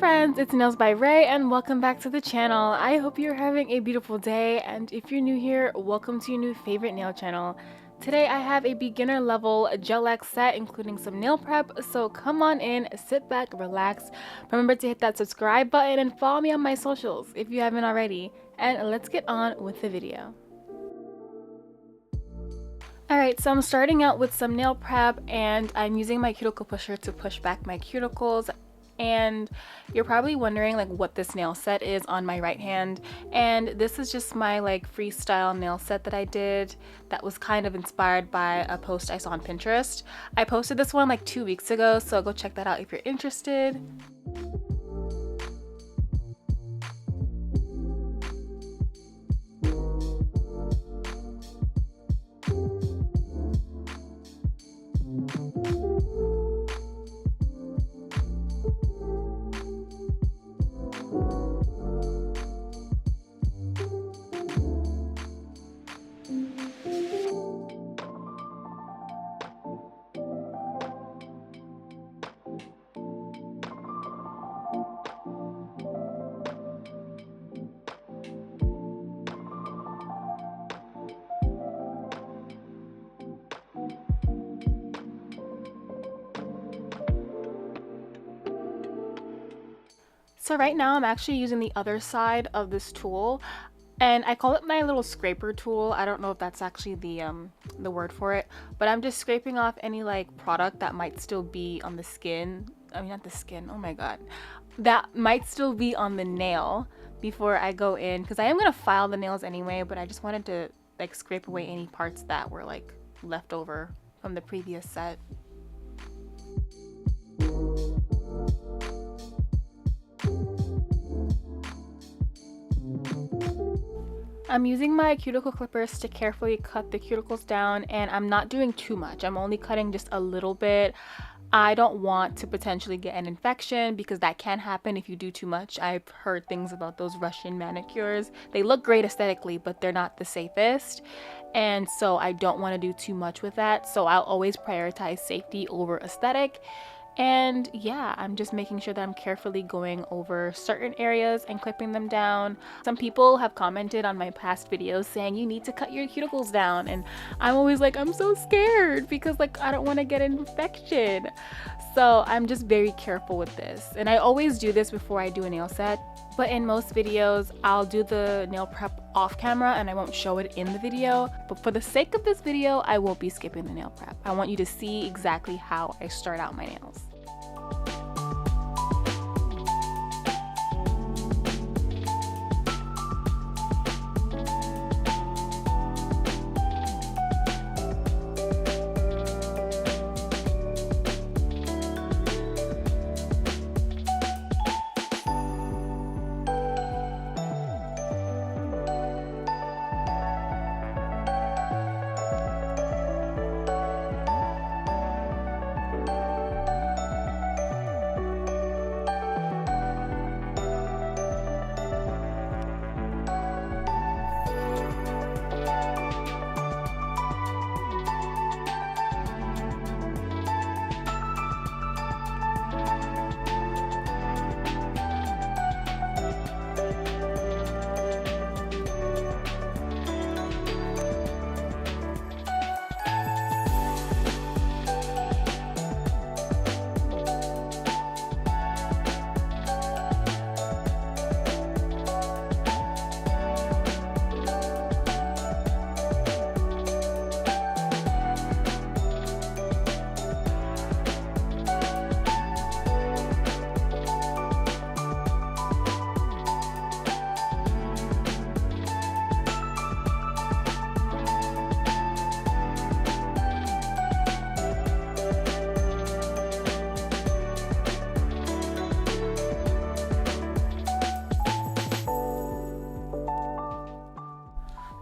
friends, it's Nails by Ray and welcome back to the channel. I hope you're having a beautiful day, and if you're new here, welcome to your new favorite nail channel. Today I have a beginner level gel X set including some nail prep, so come on in, sit back, relax. Remember to hit that subscribe button and follow me on my socials if you haven't already, and let's get on with the video. Alright, so I'm starting out with some nail prep and I'm using my cuticle pusher to push back my cuticles. And you're probably wondering like what this nail set is on my right hand, and this is just my like freestyle nail set that I did that was kind of inspired by a post I saw on Pinterest. I posted this one like 2 weeks ago, so go check that out if you're interested. So right now I'm actually using the other side of this tool, and I call it my little scraper tool. I don't know if that's actually the word for it, but I'm just scraping off any like product that might still be on the skin. I mean, not the skin, oh my god, that might still be on the nail before I go in, because I am gonna file the nails anyway, but I just wanted to like scrape away any parts that were like left over from the previous set. I'm using my cuticle clippers to carefully cut the cuticles down, and I'm not doing too much. I'm only cutting just a little bit. I don't want to potentially get an infection because that can happen if you do too much. I've heard things about those Russian manicures. They look great aesthetically, but they're not the safest. And so I don't want to do too much with that. So I'll always prioritize safety over aesthetic. And yeah, I'm just making sure that I'm carefully going over certain areas and clipping them down. Some people have commented on my past videos saying you need to cut your cuticles down, and I'm always like, I'm so scared because like I don't want to get an infection. So I'm just very careful with this, and I always do this before I do a nail set. But in most videos I'll do the nail prep off camera and I won't show it in the video, but for the sake of this video I won't be skipping the nail prep. I want you to see exactly how I start out my nails.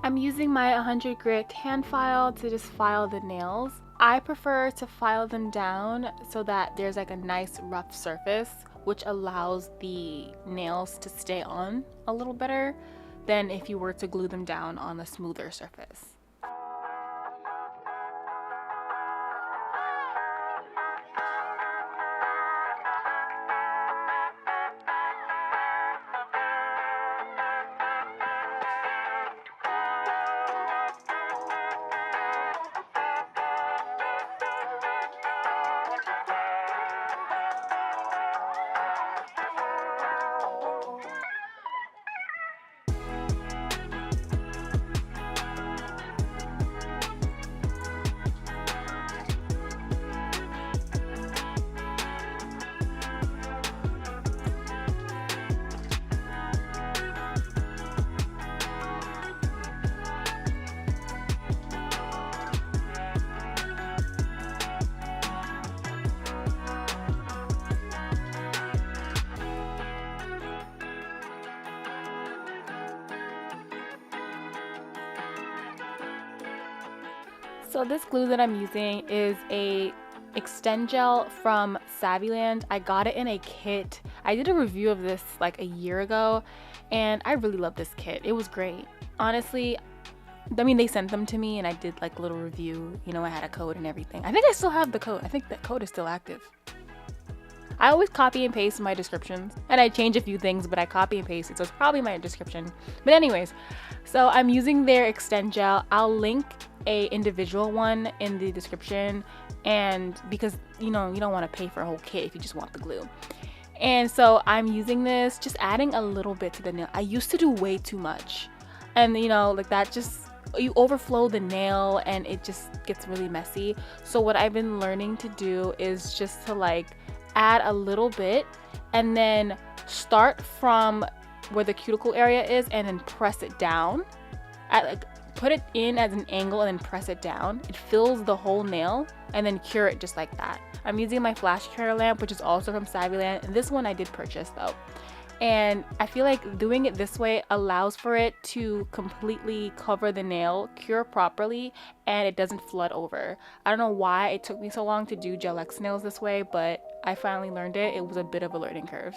I'm using my 100 grit hand file to just file the nails. I prefer to file them down so that there's like a nice rough surface, which allows the nails to stay on a little better than if you were to glue them down on a smoother surface. So this glue that I'm using is a Extend Gel from Saviland. I got it in a kit. I did a review of this like a year ago and I really love this kit. It was great. Honestly, I mean, they sent them to me and I did like a little review. You know, I had a code and everything. I think I still have the code. I think that code is still active. I always copy and paste my descriptions and I change a few things, but I copy and paste it, so it's probably my description. But anyways, so I'm using their Extend Gel. I'll link a individual one in the description, and because you know you don't want to pay for a whole kit if you just want the glue. And so I'm using this, just adding a little bit to the nail. I used to do way too much, and you know, like that, just you overflow the nail and it just gets really messy. So what I've been learning to do is just to like add a little bit and then start from where the cuticle area is and then press it down. Put it in as an angle and then press it down. It fills the whole nail and then cure it just like that. I'm using my flash cure lamp, which is also from Saviland, and this one I did purchase though. And I feel like doing it this way allows for it to completely cover the nail, cure properly, and it doesn't flood over. I don't know why it took me so long to do Gel X nails this way, but I finally learned it. It was a bit of a learning curve.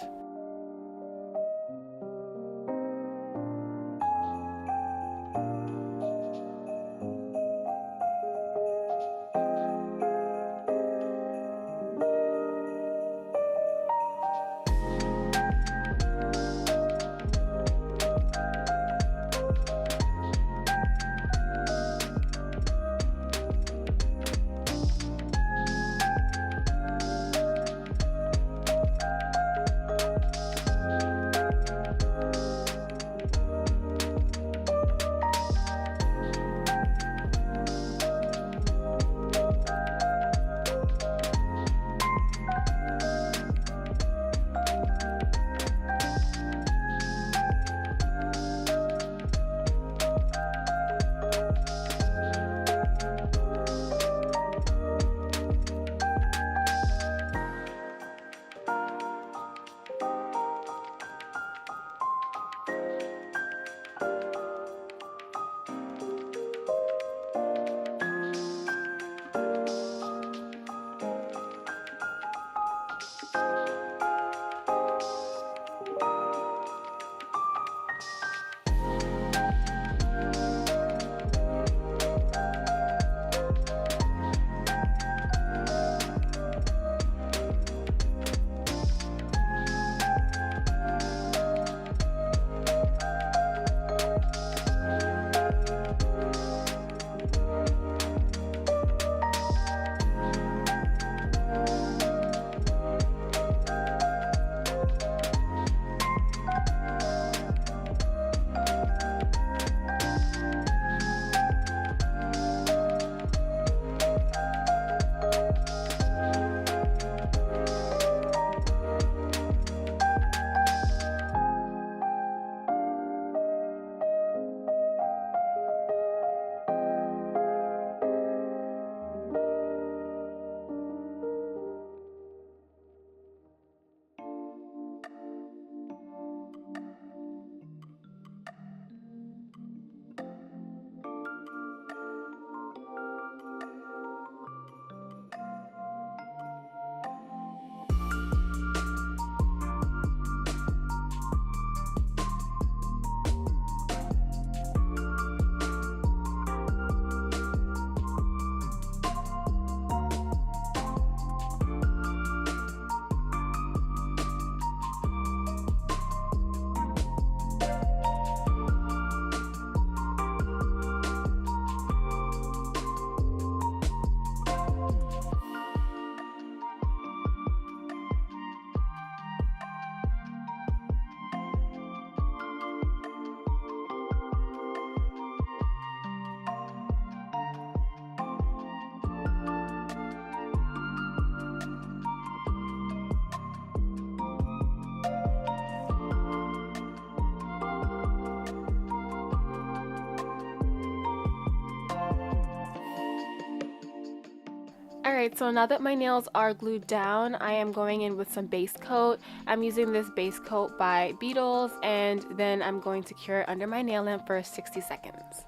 Alright, so now that my nails are glued down, I am going in with some base coat. I'm using this base coat by Beetles, and then I'm going to cure it under my nail lamp for 60 seconds.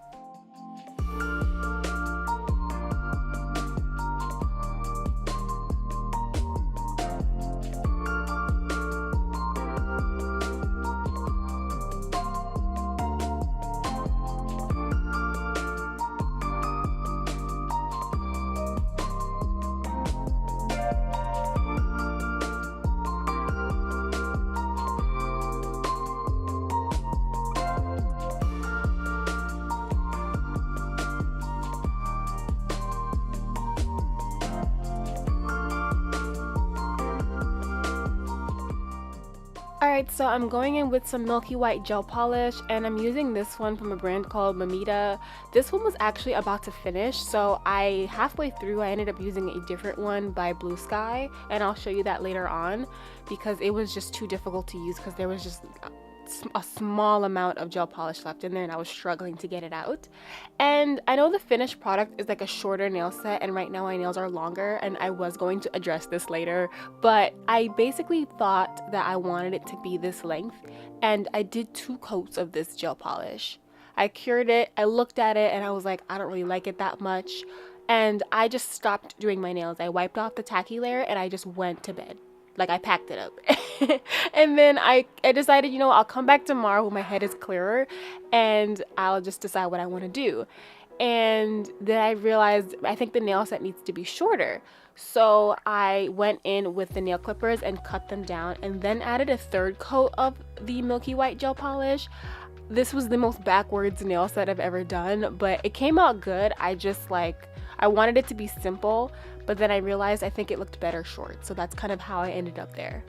Alright, so I'm going in with some Milky White gel polish, and I'm using this one from a brand called Mamita. This one was actually about to finish, so halfway through I ended up using a different one by BLUESKY, and I'll show you that later on because it was just too difficult to use because there was just a small amount of gel polish left in there and I was struggling to get it out. And I know the finished product is like a shorter nail set, and right now my nails are longer, and I was going to address this later, but I basically thought that I wanted it to be this length, and I did 2 coats of this gel polish. I cured it, I looked at it, and I was like, I don't really like it that much, and I just stopped doing my nails. I wiped off the tacky layer and I just went to bed. Like, I packed it up. And then I decided, you know, I'll come back tomorrow when my head is clearer and I'll just decide what I want to do. And then I realized I think the nail set needs to be shorter. So I went in with the nail clippers and cut them down, and then added a 3rd coat of the Milky White gel polish. This was the most backwards nail set I've ever done, but it came out good. I wanted it to be simple, but then I realized I think it looked better short, so that's kind of how I ended up there.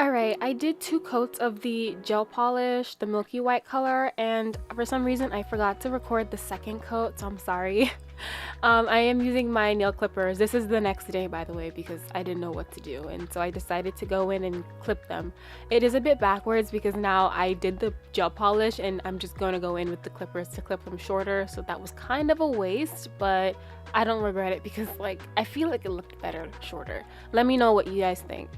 Alright, I did 2 coats of the gel polish, the Milky White color, and for some reason I forgot to record the 2nd coat, so I'm sorry. I am using my nail clippers. This is the next day, by the way, because I didn't know what to do, and so I decided to go in and clip them. It is a bit backwards because now I did the gel polish and I'm just going to go in with the clippers to clip them shorter, so that was kind of a waste, but I don't regret it because, like, I feel like it looked better shorter. Let me know what you guys think.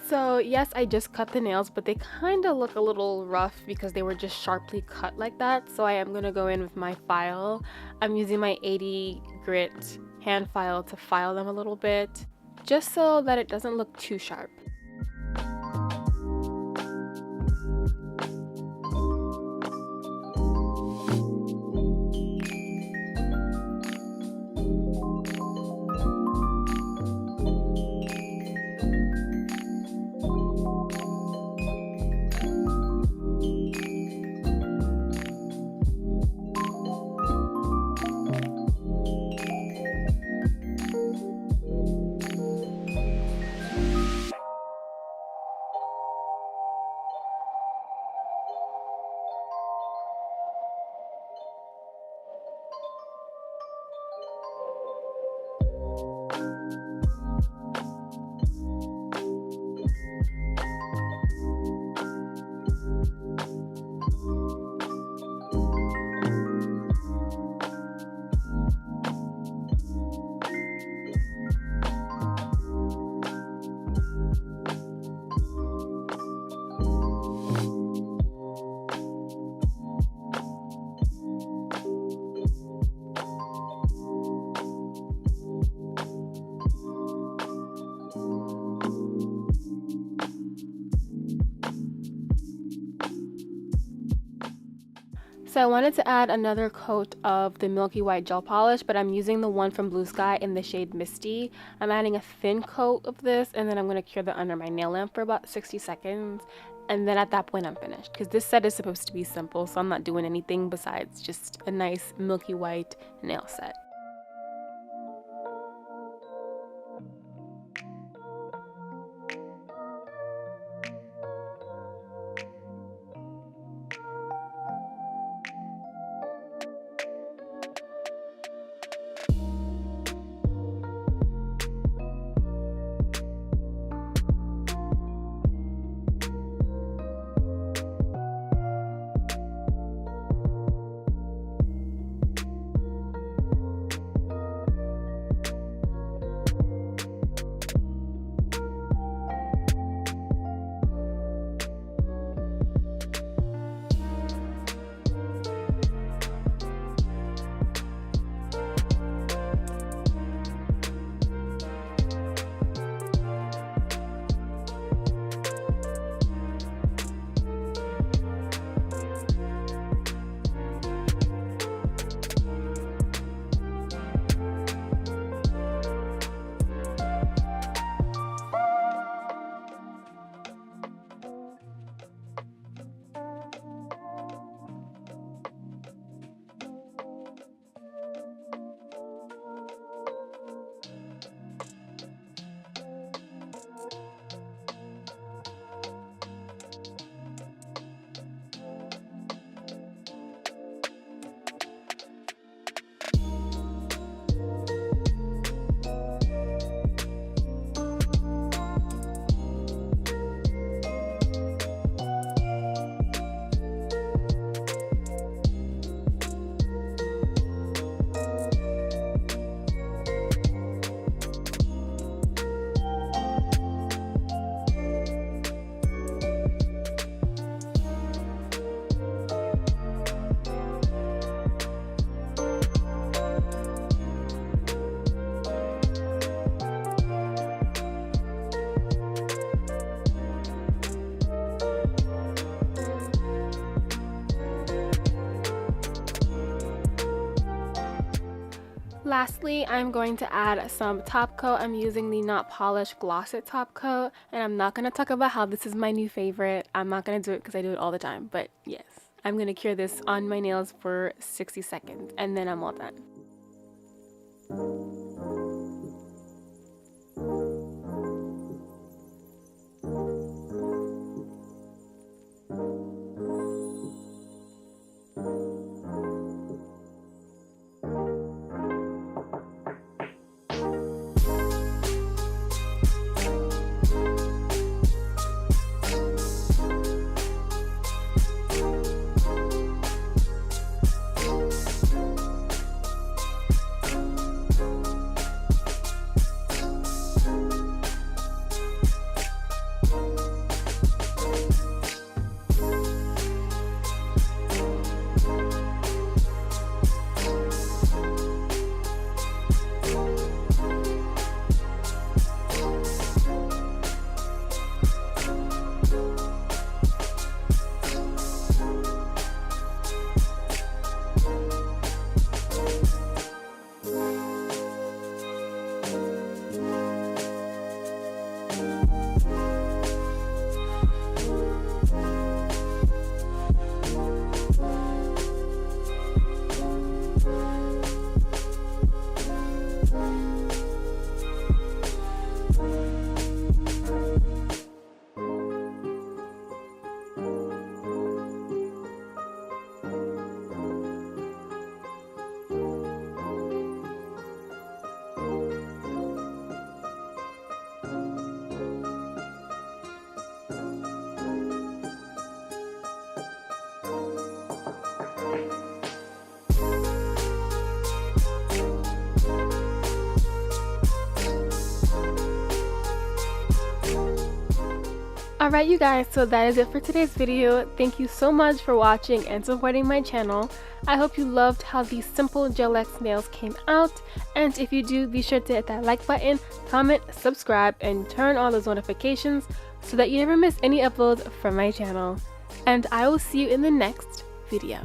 So yes, I just cut the nails, but they kind of look a little rough because they were just sharply cut like that. So I am going to go in with my file. I'm using my 80 grit hand file to file them a little bit, just so that it doesn't look too sharp. So I wanted to add another coat of the Milky White gel polish, but I'm using the one from BLUESKY in the shade Misty. I'm adding a thin coat of this, and then I'm going to cure that under my nail lamp for about 60 seconds. And then at that point I'm finished, because this set is supposed to be simple, so I'm not doing anything besides just a nice milky white nail set. Lastly, I'm going to add some top coat. I'm using the Notpolish Gloss It top coat, and I'm not going to talk about how this is my new favorite. I'm not going to do it because I do it all the time, but yes. I'm going to cure this on my nails for 60 seconds, and then I'm all done. Alright you guys, so that is it for today's video. Thank you so much for watching and supporting my channel. I hope you loved how these simple Gel X nails came out, and if you do, be sure to hit that like button, comment, subscribe, and turn on those notifications so that you never miss any uploads from my channel. And I will see you in the next video.